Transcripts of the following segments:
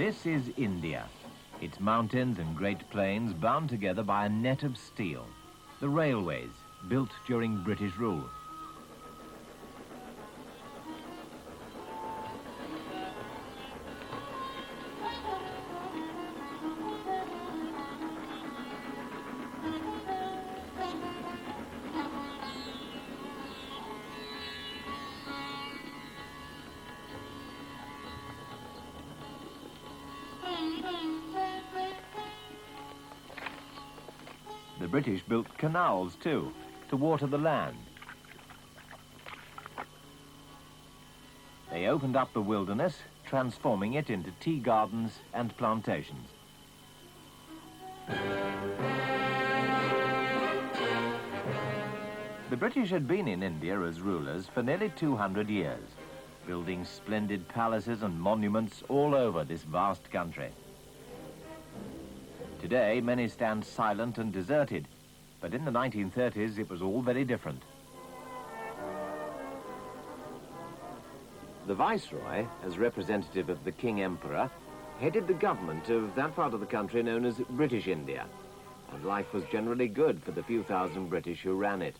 This is India. Its mountains and great plains bound together by a net of steel. The railways, built during British rule. The British built canals too, to water the land. They opened up the wilderness, transforming it into tea gardens and plantations. The British had been in India as rulers for nearly 200 years, building splendid palaces and monuments all over this vast country. Today, many stand silent and deserted, but in the 1930s, it was all very different. The Viceroy, as representative of the King Emperor, headed the government of that part of the country known as British India, and life was generally good for the few thousand British who ran it.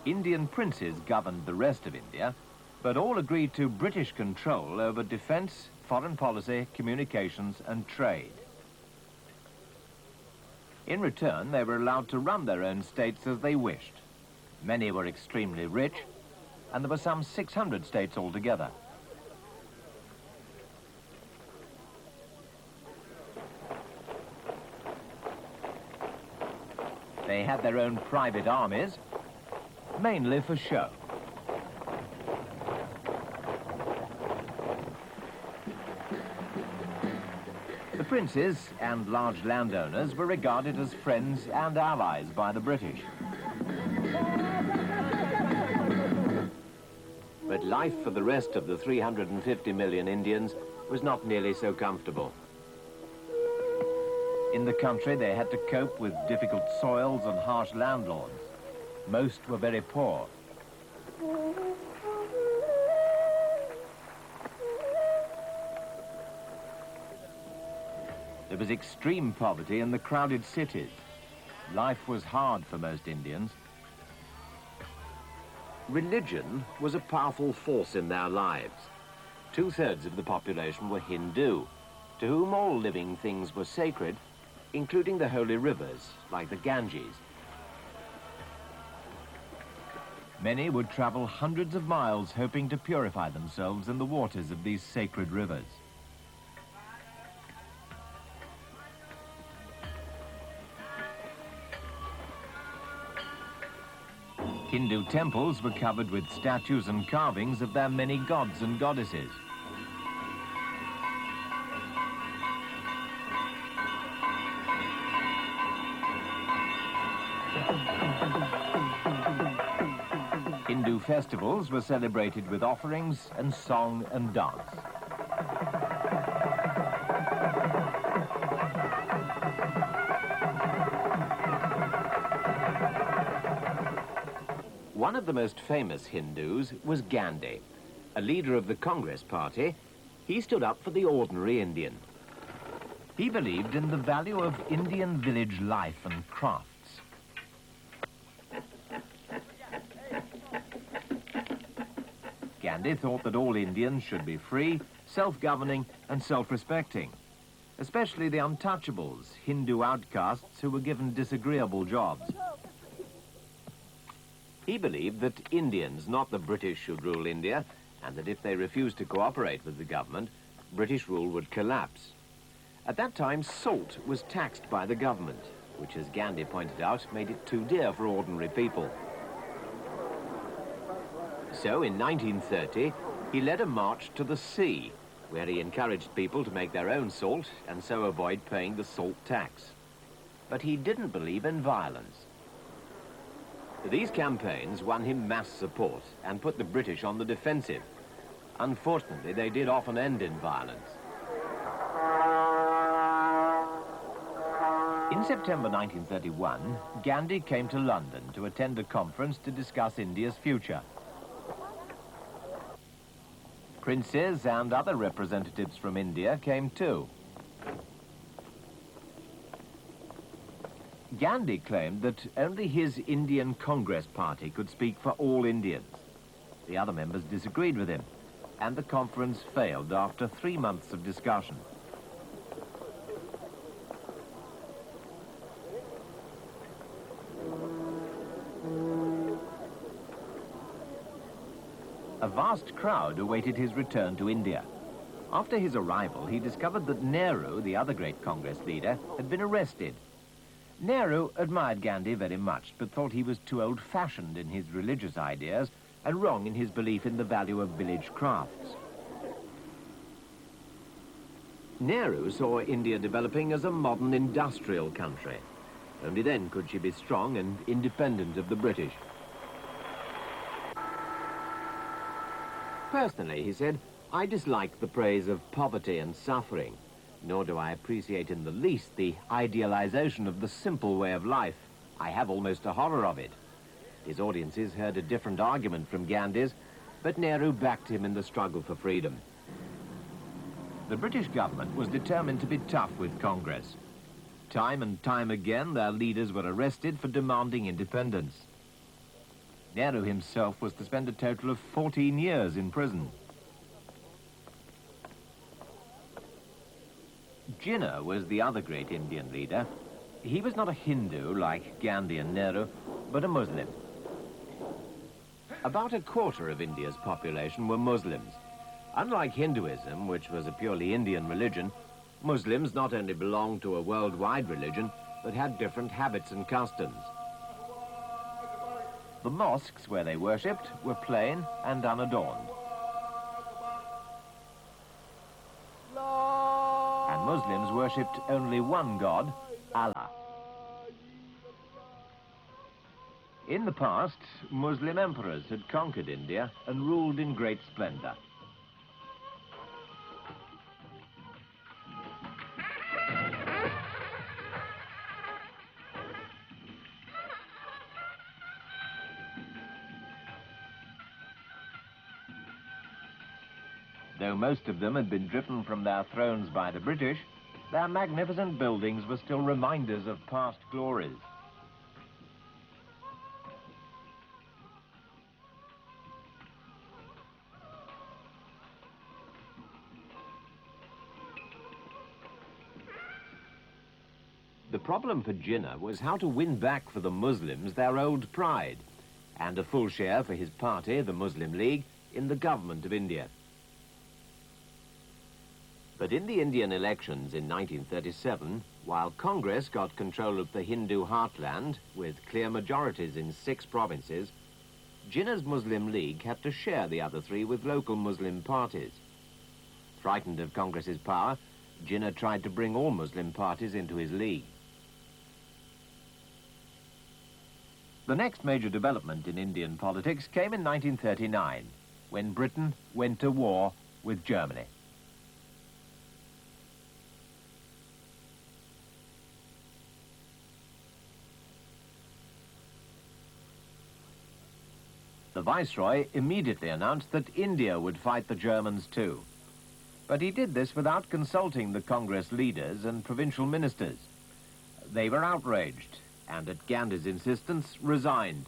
Indian princes governed the rest of India, but all agreed to British control over defense, foreign policy, communications and trade. In return, they were allowed to run their own states as they wished. Many were extremely rich, and there were some 600 states altogether. They had their own private armies, mainly for show. The princes and large landowners were regarded as friends and allies by the British. But life for the rest of the 350 million Indians was not nearly so comfortable. In the country, they had to cope with difficult soils and harsh landlords. Most were very poor. There was extreme poverty in the crowded cities. Life was hard for most Indians. Religion was a powerful force in their lives. 2/3 of the population were Hindu, to whom all living things were sacred, including the holy rivers, like the Ganges. Many would travel hundreds of miles hoping to purify themselves in the waters of these sacred rivers. Hindu temples were covered with statues and carvings of their many gods and goddesses. Hindu festivals were celebrated with offerings and song and dance. One of the most famous Hindus was Gandhi, a leader of the Congress Party. He stood up for the ordinary Indian. He believed in the value of Indian village life and crafts. Gandhi thought that all Indians should be free, self-governing and self-respecting, especially the untouchables, Hindu outcasts who were given disagreeable jobs. He believed that Indians, not the British, should rule India, and that if they refused to cooperate with the government, British rule would collapse. At that time, salt was taxed by the government, which, as Gandhi pointed out, made it too dear for ordinary people. So, in 1930, he led a march to the sea, where he encouraged people to make their own salt and so avoid paying the salt tax. But he didn't believe in violence. These campaigns won him mass support and put the British on the defensive. Unfortunately, they did often end in violence. In September 1931, Gandhi came to London to attend a conference to discuss India's future. Princes and other representatives from India came too. Gandhi claimed that only his Indian Congress Party could speak for all Indians. The other members disagreed with him, and the conference failed after 3 months of discussion. A vast crowd awaited his return to India. After his arrival, he discovered that Nehru, the other great Congress leader, had been arrested. Nehru admired Gandhi very much, but thought he was too old-fashioned in his religious ideas and wrong in his belief in the value of village crafts. Nehru saw India developing as a modern industrial country. Only then could she be strong and independent of the British. Personally, he said, I dislike the praise of poverty and suffering, nor do I appreciate in the least the idealization of the simple way of life. I have almost a horror of it. His audiences heard a different argument from Gandhi's, but Nehru backed him in the struggle for freedom. The British government was determined to be tough with Congress. Time and time again, their leaders were arrested for demanding independence. Nehru himself was to spend a total of 14 years in prison. Jinnah was the other great Indian leader. He was not a Hindu like Gandhi and Nehru, but a Muslim. About a quarter of India's population were Muslims. Unlike Hinduism, which was a purely Indian religion, Muslims not only belonged to a worldwide religion, but had different habits and customs. The mosques where they worshipped were plain and unadorned. And Muslims worshipped only one god, Allah. In the past, Muslim emperors had conquered India and ruled in great splendor. Though most of them had been driven from their thrones by the British, their magnificent buildings were still reminders of past glories. The problem for Jinnah was how to win back for the Muslims their old pride, and a full share for his party, the Muslim League, in the government of India. But in the Indian elections in 1937, while Congress got control of the Hindu heartland with clear majorities in 6 provinces, Jinnah's Muslim League had to share the other 3 with local Muslim parties. Frightened of Congress's power, Jinnah tried to bring all Muslim parties into his league. The next major development in Indian politics came in 1939, when Britain went to war with Germany. The Viceroy immediately announced that India would fight the Germans too. But he did this without consulting the Congress leaders and provincial ministers. They were outraged, and at Gandhi's insistence, resigned,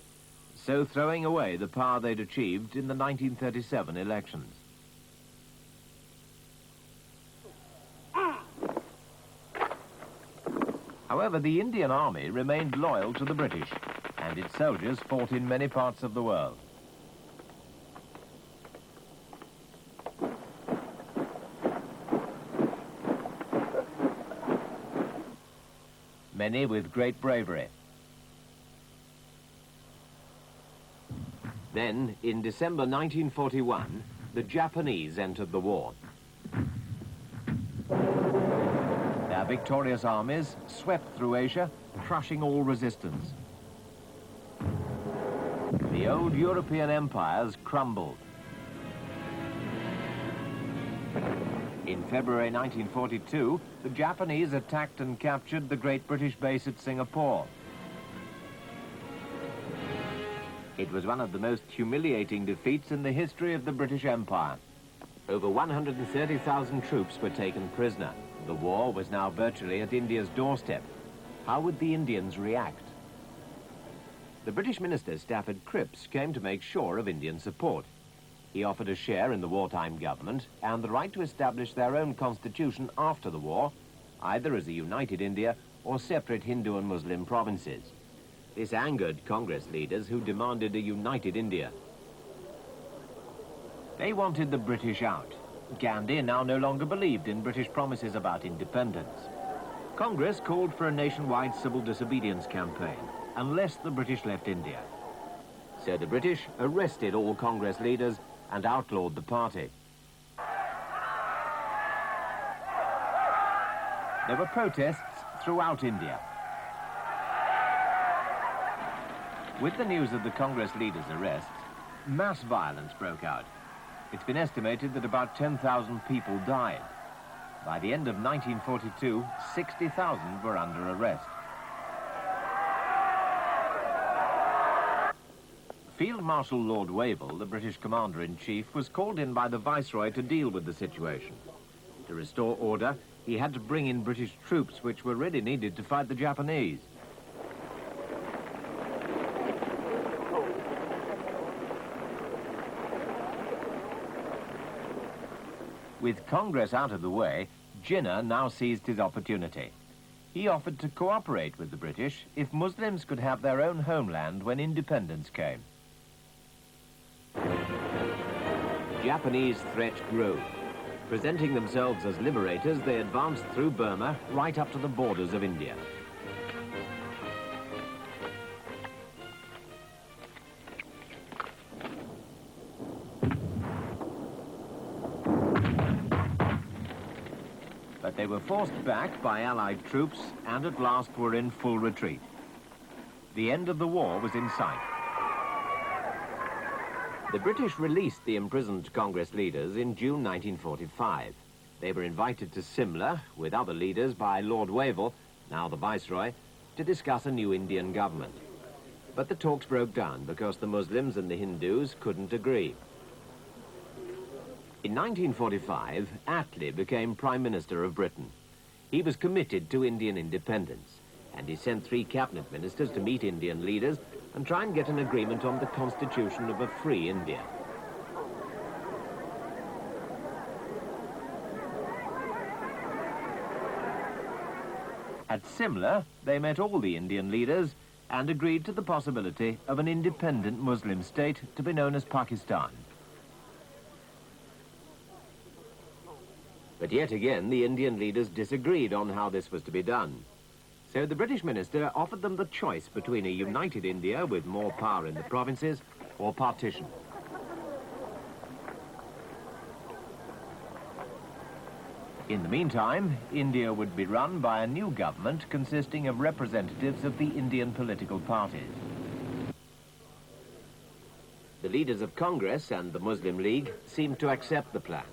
so throwing away the power they'd achieved in the 1937 elections. However, the Indian Army remained loyal to the British, and its soldiers fought in many parts of the world. Many with great bravery. Then, in December 1941, the Japanese entered the war. Their victorious armies swept through Asia, crushing all resistance. The old European empires crumbled. In February 1942, the Japanese attacked and captured the great British base at Singapore. It was one of the most humiliating defeats in the history of the British Empire. Over 130,000 troops were taken prisoner. The war was now virtually at India's doorstep. How would the Indians react? The British minister, Stafford Cripps, came to make sure of Indian support. He offered a share in the wartime government and the right to establish their own constitution after the war, either as a united India or separate Hindu and Muslim provinces. This angered Congress leaders who demanded a united India. They wanted the British out. Gandhi now no longer believed in British promises about independence. Congress called for a nationwide civil disobedience campaign, unless the British left India. So the British arrested all Congress leaders and outlawed the party. There were protests throughout India. With the news of the Congress leaders' arrests, mass violence broke out. It's been estimated that about 10,000 people died. By the end of 1942, 60,000 were under arrest. Field Marshal Lord Wavell, the British commander-in-chief, was called in by the Viceroy to deal with the situation. To restore order, he had to bring in British troops, which were really needed to fight the Japanese. With Congress out of the way, Jinnah now seized his opportunity. He offered to cooperate with the British if Muslims could have their own homeland when independence came. Japanese threat grew. Presenting themselves as liberators, they advanced through Burma right up to the borders of India. But they were forced back by Allied troops and at last were in full retreat. The end of the war was in sight. The British released the imprisoned Congress leaders in June 1945. They were invited to Simla with other leaders by Lord Wavell, now the Viceroy, to discuss a new Indian government. But the talks broke down because the Muslims and the Hindus couldn't agree. In 1945, Attlee became Prime Minister of Britain. He was committed to Indian independence, and he sent 3 cabinet ministers to meet Indian leaders and try and get an agreement on the constitution of a free India. At Simla, they met all the Indian leaders and agreed to the possibility of an independent Muslim state to be known as Pakistan. But yet again, the Indian leaders disagreed on how this was to be done. So the British minister offered them the choice between a united India with more power in the provinces or partition. In the meantime, India would be run by a new government consisting of representatives of the Indian political parties. The leaders of Congress and the Muslim League seemed to accept the plan.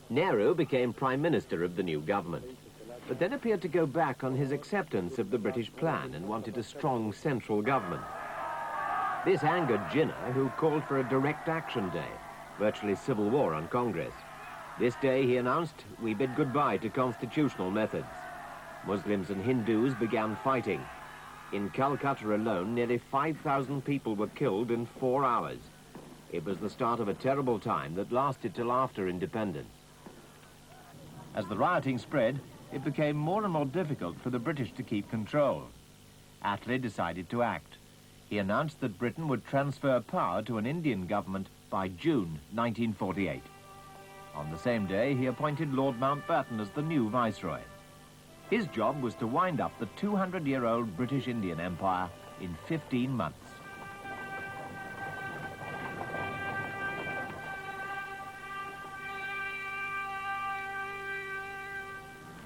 Nehru became Prime Minister of the new government, but then appeared to go back on his acceptance of the British plan and wanted a strong central government. This angered Jinnah, who called for a direct action day, virtually civil war on Congress. This day, he announced, we bid goodbye to constitutional methods. Muslims and Hindus began fighting. In Calcutta alone, nearly 5,000 people were killed in 4 hours. It was the start of a terrible time that lasted till after independence. As the rioting spread, it became more and more difficult for the British to keep control. Attlee decided to act. He announced that Britain would transfer power to an Indian government by June 1948. On the same day, he appointed Lord Mountbatten as the new Viceroy. His job was to wind up the 200-year-old British Indian Empire in 15 months.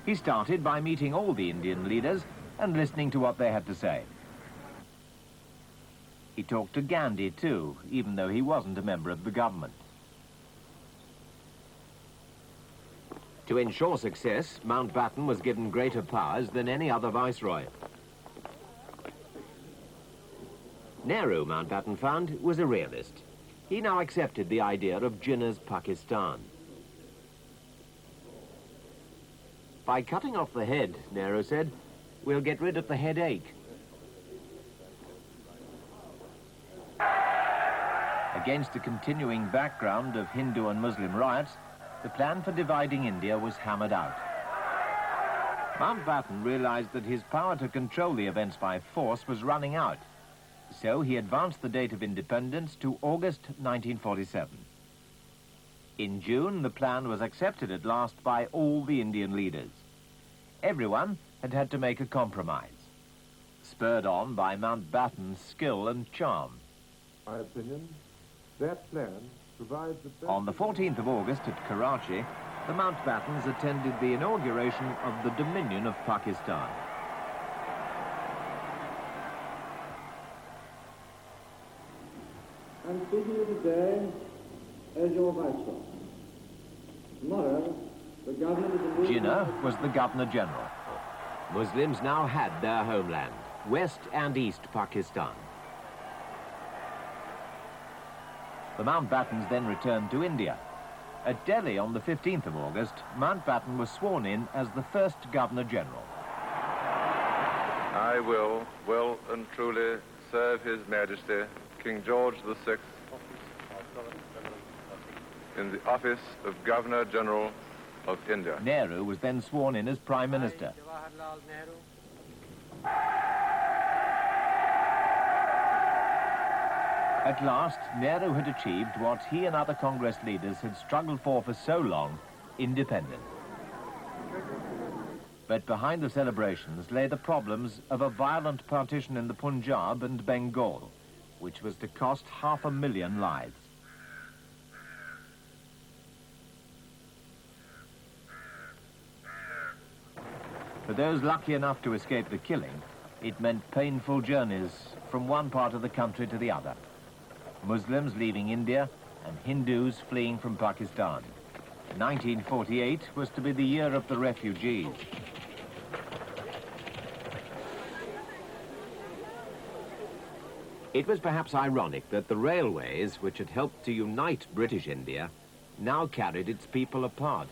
He started by meeting all the Indian leaders and listening to what they had to say. He talked to Gandhi too, even though he wasn't a member of the government. To ensure success, Mountbatten was given greater powers than any other viceroy. Nehru, Mountbatten found, was a realist. He now accepted the idea of Jinnah's Pakistan. By cutting off the head, Nehru said, we'll get rid of the headache. Against a continuing background of Hindu and Muslim riots, the plan for dividing India was hammered out. Mountbatten realized that his power to control the events by force was running out, so he advanced the date of independence to August 1947. In June, the plan was accepted at last by all the Indian leaders. Everyone had had to make a compromise, spurred on by Mountbatten's skill and charm. In my opinion, that plan provides the best... On the 14th of August at Karachi, the Mountbattens attended the inauguration of the Dominion of Pakistan. I'm speaking to you today as your viceroy. Tomorrow, the government of the... Jinnah was the Governor-General. Muslims now had their homeland, West and East Pakistan. The Mountbattens then returned to India. At Delhi on the 15th of August, Mountbatten was sworn in as the first Governor-General. I will well and truly serve His Majesty, King George VI, in the office of Governor-General of India. Nehru was then sworn in as Prime Minister. At last, Nehru had achieved what he and other Congress leaders had struggled for so long, independence. But behind the celebrations lay the problems of a violent partition in the Punjab and Bengal, which was to cost 500,000 lives. For those lucky enough to escape the killing, it meant painful journeys from one part of the country to the other. Muslims leaving India and Hindus fleeing from Pakistan. 1948 was to be the year of the refugees. It was perhaps ironic that the railways, which had helped to unite British India, now carried its people apart.